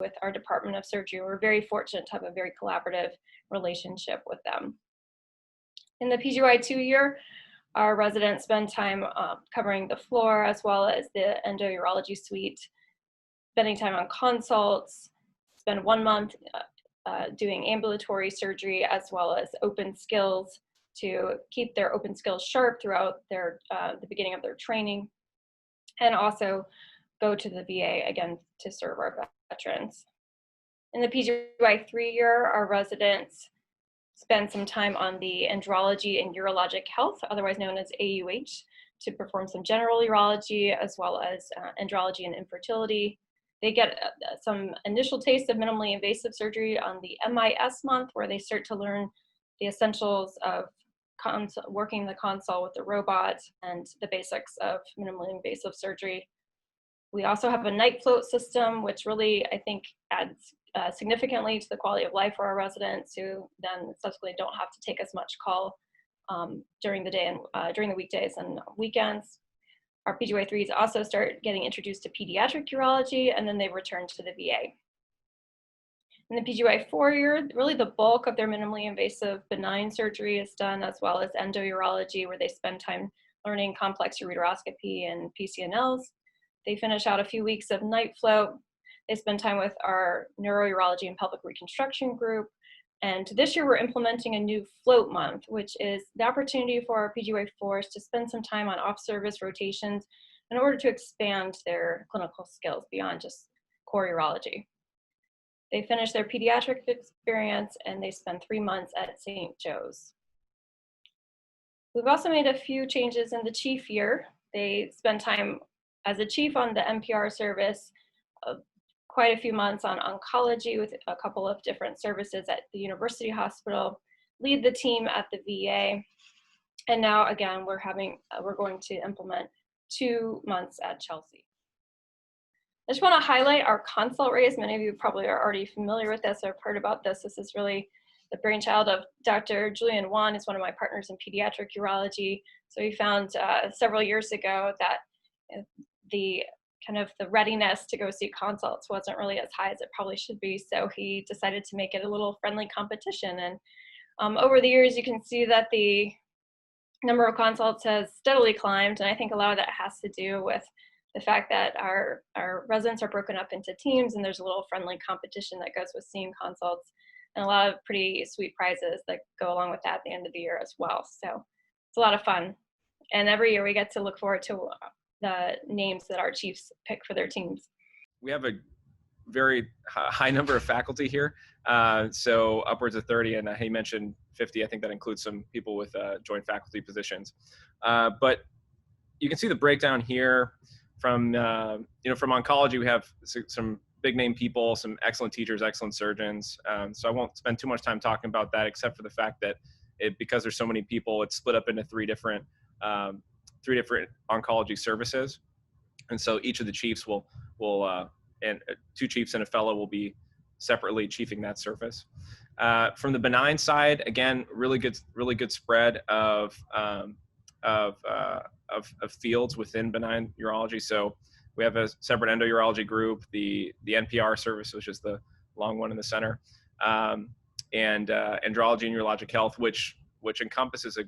with our Department of Surgery. We're very fortunate to have a very collaborative relationship with them. In the PGY-2 year, our residents spend time covering the floor as well as the endourology suite, spending time on consults, spend 1 month doing ambulatory surgery as well as open skills to keep their open skills sharp throughout the beginning of their training, and also go to the VA again to serve our veterans. In the PGY-3 year, our residents spend some time on the Andrology and Urologic Health, otherwise known as AUH, to perform some general urology as well as andrology and infertility. They get some initial taste of minimally invasive surgery on the MIS month, where they start to learn the essentials of working the console with the robot and the basics of minimally invasive surgery. We also have a night float system, which really, I think, adds significantly to the quality of life for our residents, who then subsequently don't have to take as much call during the day and during the weekdays and weekends. Our PGY-3s also start getting introduced to pediatric urology, and then they return to the VA. In the PGY-4 year, really the bulk of their minimally invasive benign surgery is done, as well as endourology, where they spend time learning complex ureteroscopy and PCNLs. They finish out a few weeks of night float. They spend time with our neurourology and pelvic reconstruction group. And this year we're implementing a new float month, which is the opportunity for our PGY-4s to spend some time on off-service rotations in order to expand their clinical skills beyond just core urology. They finish their pediatric experience and they spend 3 months at St. Joe's. We've also made a few changes in the chief year. They spend time as a chief on the NPR service, quite a few months on oncology with a couple of different services at the University Hospital, lead the team at the VA, and now again we're going to implement 2 months at Chelsea. I just want to highlight our consult raise. Many of you probably are already familiar with this or have heard about this. This is really the brainchild of Dr. Julian Wan, who's one of my partners in pediatric urology. So he found several years ago that the readiness to go see consults wasn't really as high as it probably should be. So he decided to make it a little friendly competition. And over the years, you can see that the number of consults has steadily climbed. And I think a lot of that has to do with the fact that our residents are broken up into teams, and there's a little friendly competition that goes with seeing consults, and a lot of pretty sweet prizes that go along with that at the end of the year as well. So it's a lot of fun. And every year we get to look forward to the names that our chiefs pick for their teams. We have a very high number of faculty here, so upwards of 30, and he mentioned 50. I think that includes some people with joint faculty positions. But you can see the breakdown here from from oncology. We have some big name people, some excellent teachers, excellent surgeons. So I won't spend too much time talking about that, except for the fact that because there's so many people, it's split up into three different oncology services. And so each of the chiefs and 2 chiefs and a fellow will be separately chiefing that service. From the benign side, again, really good spread of fields within benign urology. So we have a separate endourology group, the NPR service, which is the long one in the center, and andrology and urologic health, which encompasses a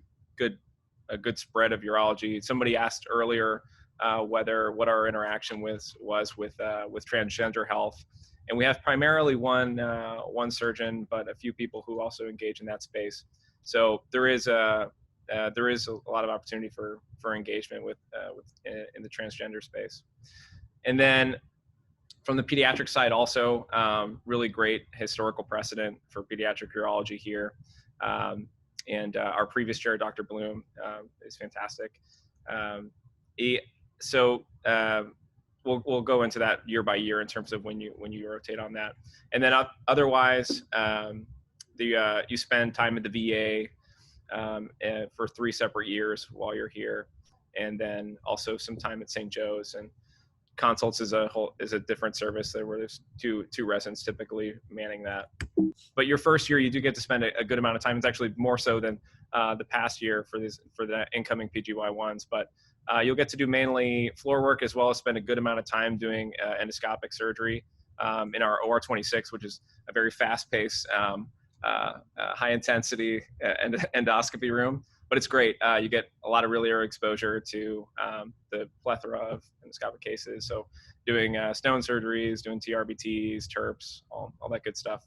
good spread of urology. Somebody asked earlier what our interaction was with transgender health, and we have primarily one surgeon, but a few people who also engage in that space. So there is a lot of opportunity for engagement in the transgender space. And then from the pediatric side, also really great historical precedent for pediatric urology here. And our previous chair, Dr. Bloom, is fantastic. We'll go into that year by year in terms of when you rotate on that. And then otherwise, you spend time at the VA for 3 separate years while you're here, and then also some time at St. Joe's. And consults is a different service where there's two residents typically manning that. But your first year, you do get to spend a good amount of time. It's actually more so than the past year for the incoming PGY-1s. But you'll get to do mainly floor work, as well as spend a good amount of time doing endoscopic surgery in our OR26, which is a very fast-paced, high-intensity endoscopy room. But it's great. You get a lot of really early exposure to the plethora of endoscopic cases. So doing stone surgeries, doing TRBTs, TURPs, all that good stuff.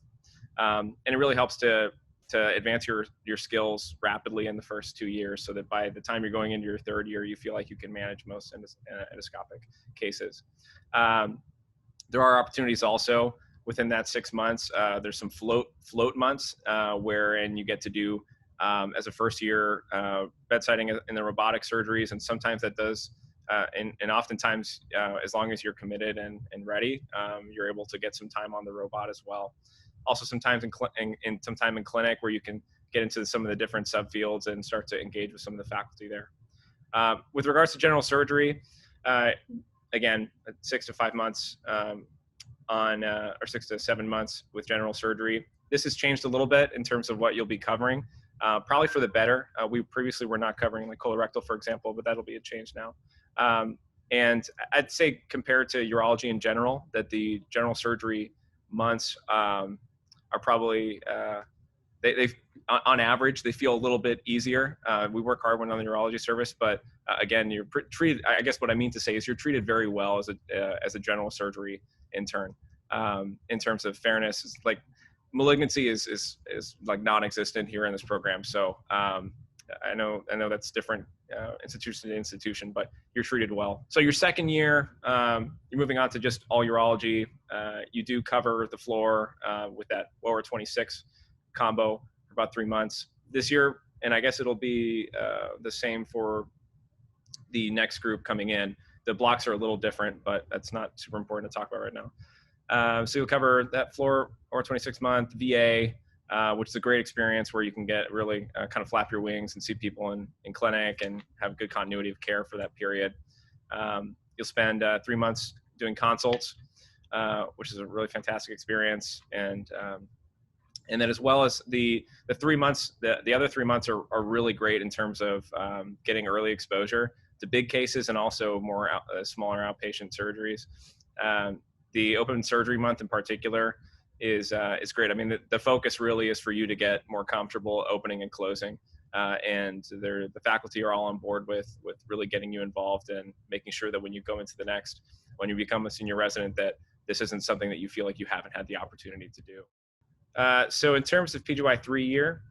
And it really helps to advance your skills rapidly in the first 2 years, so that by the time you're going into your third year, you feel like you can manage most endoscopic cases. There are opportunities also within that 6 months. There's some float months wherein you get to do as a first year bedsiding in the robotic surgeries, and sometimes that does and oftentimes as long as you're committed and ready, you're able to get some time on the robot as well. Also sometimes in some time in clinic where you can get into some of the different subfields and start to engage with some of the faculty there. With regards to general surgery, again, 6 to 5 months or 6 to 7 months with general surgery. This has changed a little bit in terms of what you'll be covering, probably for the better. We previously were not covering like colorectal, for example, but that'll be a change now. And I'd say compared to urology in general, that the general surgery months are probably, they on average, they feel a little bit easier. We work hard when on the urology service, but again, you're treated, I guess what I mean to say is you're treated very well as a general surgery intern. In terms of fairness, it's like malignancy is like non-existent here in this program. So I know that's different institution to institution, but you're treated well. So your second year, you're moving on to just all urology. You do cover the floor with that lower 26 combo for about 3 months this year. And I guess it'll be the same for the next group coming in. The blocks are a little different, but that's not super important to talk about right now. So you'll cover that floor or 26-month VA, which is a great experience where you can get really kind of flap your wings and see people in clinic and have good continuity of care for that period. You'll spend 3 months doing consults, which is a really fantastic experience. And then as well as the 3 months, the other 3 months are really great in terms of getting early exposure to big cases and also more smaller outpatient surgeries. The open surgery month in particular is great. I mean, the focus really is for you to get more comfortable opening and closing. And the faculty are all on board with really getting you involved and making sure that when you go into when you become a senior resident, that this isn't something that you feel like you haven't had the opportunity to do. So in terms of PGY-3 year,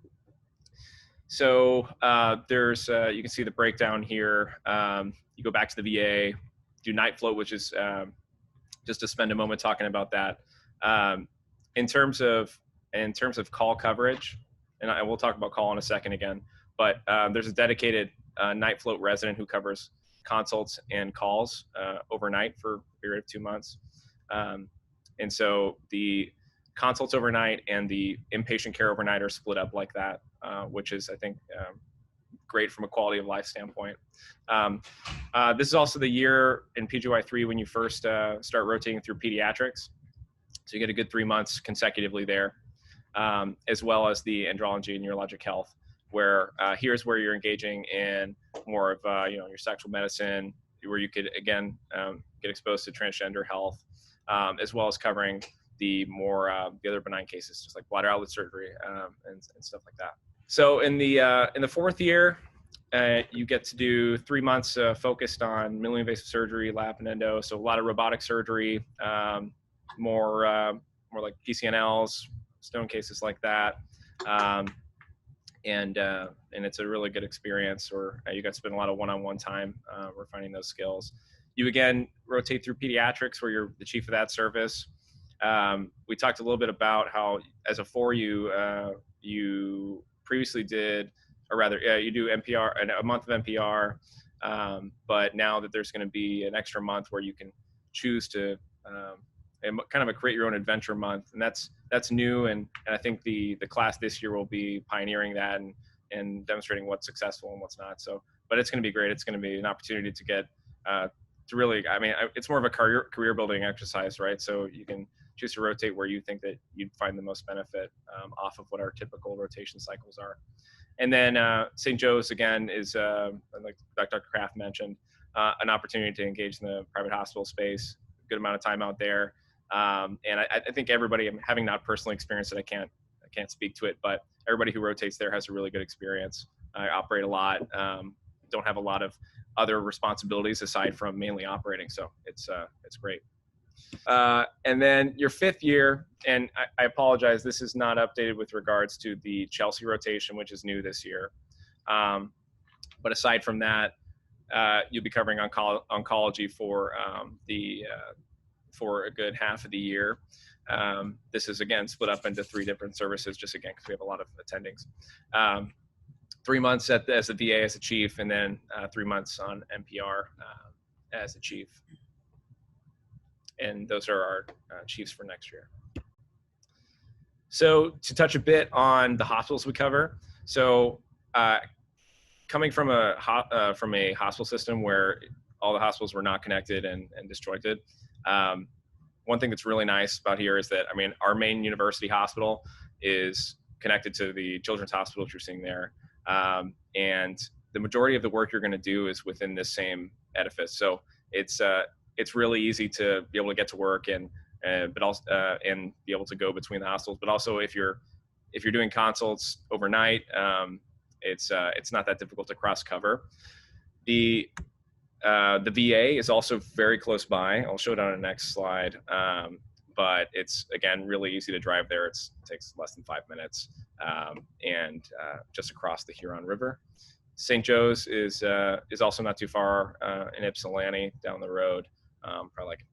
so there's, you can see the breakdown here. You go back to the VA, do night float, which is just to spend a moment talking about that. In terms of call coverage, and I will talk about call in a second again, but there's a dedicated night float resident who covers consults and calls overnight for a period of 2 months. And so the consults overnight and the inpatient care overnight are split up like that, which is, I think, great from a quality of life standpoint. This is also the year in PGY-3 when you first start rotating through pediatrics. So you get a good 3 months consecutively there, as well as the andrology and urologic health, where here's where you're engaging in more of your sexual medicine, where you could again get exposed to transgender health, as well as covering the other benign cases, just like bladder outlet surgery and stuff like that. So in the fourth year, you get to do 3 months focused on minimally invasive surgery, lap and endo. So a lot of robotic surgery. More like PCNLs, stone cases like that, and it's a really good experience where you got to spend a lot of one-on-one time refining those skills. You again rotate through pediatrics where you're the chief of that service. We talked a little bit about how as a 4 you previously did, or rather you do NPR, a month of NPR, but now that there's going to be an extra month where you can choose to and kind of a create your own adventure month, and that's new, and I think the class this year will be pioneering that and demonstrating what's successful and what's not. So, but it's going to be great. It's going to be an opportunity to get to really, I mean, it's more of a career building exercise, right? So you can choose to rotate where you think that you'd find the most benefit off of what our typical rotation cycles are. And then St. Joe's again is like Dr. Kraft mentioned, an opportunity to engage in the private hospital space. Good amount of time out there. And I think everybody, having not personally experienced it, I can't speak to it, but everybody who rotates there has a really good experience. I operate a lot, don't have a lot of other responsibilities aside from mainly operating, so it's great. And then your 5th year, and I apologize, this is not updated with regards to the Chelsea rotation, which is new this year. But aside from that, you'll be covering oncology for for a good half of the year. This is again split up into 3 different services, just again because we have a lot of attendings. 3 months as a VA as a chief, and then 3 months on NPR as a chief. And those are our chiefs for next year. So to touch a bit on the hospitals we cover. So coming from a hospital system where all the hospitals were not connected and disjointed, one thing that's really nice about here is that, I mean, our main university hospital is connected to the children's hospital, which you're seeing there. And the majority of the work you're going to do is within this same edifice. So it's really easy to be able to get to work and be able to go between the hospitals. But also if you're doing consults overnight, it's not that difficult to cross cover. The VA is also very close by. I'll show it on the next slide. But it's, again, really easy to drive there. It takes less than 5 minutes, and just across the Huron River. St. Joe's is also not too far in Ypsilanti down the road, probably like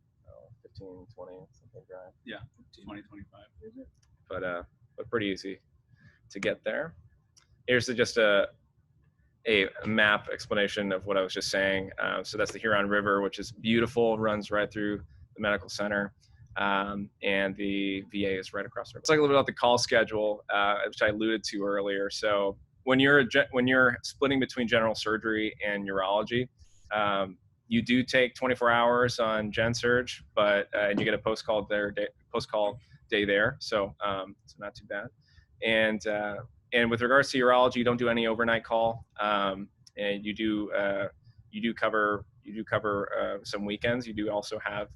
15, 20, something drive. Yeah, 20, 25. But pretty easy to get there. Here's just a map explanation of what I was just saying. So that's the Huron River, which is beautiful, runs right through the medical center. And the VA is right across the river. Let's talk a little bit about the call schedule, which I alluded to earlier. So when you're splitting between general surgery and urology, you do take 24 hours on gen surge, but and you get a post call day there, so it's not too bad. And with regards to urology, you don't do any overnight call, and you do cover some weekends. You do also have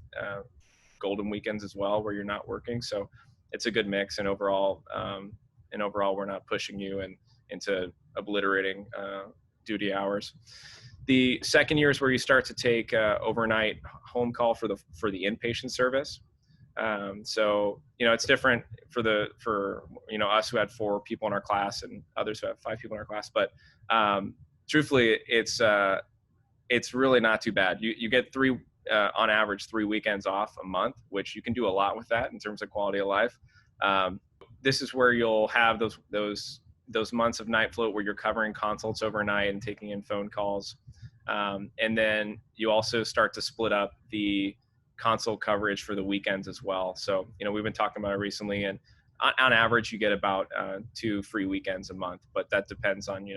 golden weekends as well, where you're not working. So it's a good mix. And overall, we're not pushing you into obliterating duty hours. The second year is where you start to take overnight home call for the inpatient service. So it's different for us who had 4 people in our class and others who have 5 people in our class. But truthfully, it's really not too bad. You get on average 3 weekends off a month, which you can do a lot with that in terms of quality of life. This is where you'll have those months of night float where you're covering consults overnight and taking in phone calls. And then you also start to split up the consult coverage for the weekends as well. So, we've been talking about it recently, and on average, you get about 2 free weekends a month, but that depends on,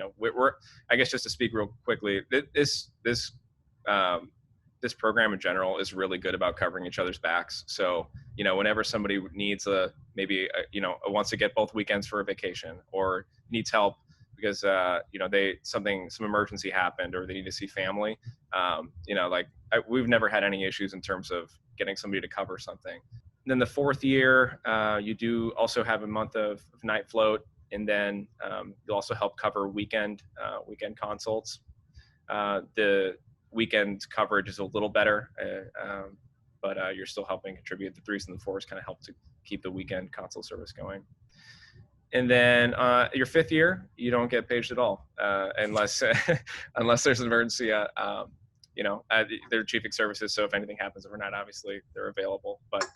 I guess just to speak real quickly, this program in general is really good about covering each other's backs. So, whenever somebody needs wants to get both weekends for a vacation or needs help because, some emergency happened or they need to see family, we've never had any issues in terms of getting somebody to cover something. And then the 4th year, you do also have a month of night float, and then you'll also help cover weekend consults. The weekend coverage is a little better, but you're still helping contribute. The 3s and the 4s kind of help to keep the weekend consult service going. And then your 5th year, you don't get paged at all, unless there's an emergency. They're chiefing services, so if anything happens overnight, obviously they're available. But